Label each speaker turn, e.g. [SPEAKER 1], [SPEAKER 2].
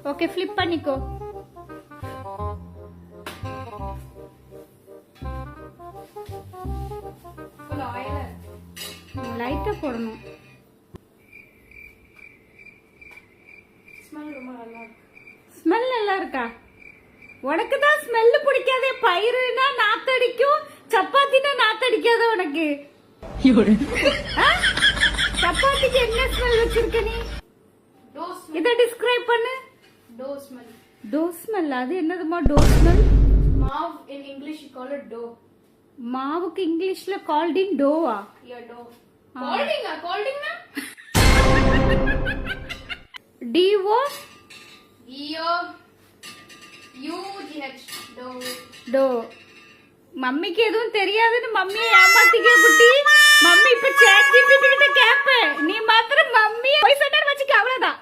[SPEAKER 1] Okay flip பண்ணிக்கோ. லைட்டா போடணும். ஸ்மெல் நல்லா இருக்கா? உனக்கு தான் ஸ்மெல் பிடிக்காதே. பயிறுனா நாத்தடிக்கும், சப்பாத்தினா நாத்தடிக்காத உனக்கு. சப்பாத்திக்கு என்ன ஸ்மெல் வச்சிருக்க நீ? இத டிஸ்கிரைப் பண்ணு.
[SPEAKER 2] To smell.
[SPEAKER 1] டோ ஸ்மெல் அது என்னதுமா டோ ஸ்மெல்?
[SPEAKER 2] மாவு in English you call it dough.
[SPEAKER 1] மாவுக்கு இங்கிலீஷ்ல கால்ட் இன் டோவா?
[SPEAKER 2] Yeah, dough. Called na?
[SPEAKER 1] D O
[SPEAKER 2] E-O-U-G-H. Dough.
[SPEAKER 1] Dough. மம்மிக்கு எதுவும் தெரியாதுன்னு மம்மியை ஏமாத்திக்க குட்டி. மம்மி இப்ப ChatGPT கிட்ட கேப்ப, நீ மாத்திரம் மம்மி வாய்ஸ் அட்டர் வச்சுக்க, அவ்வளவுதான்.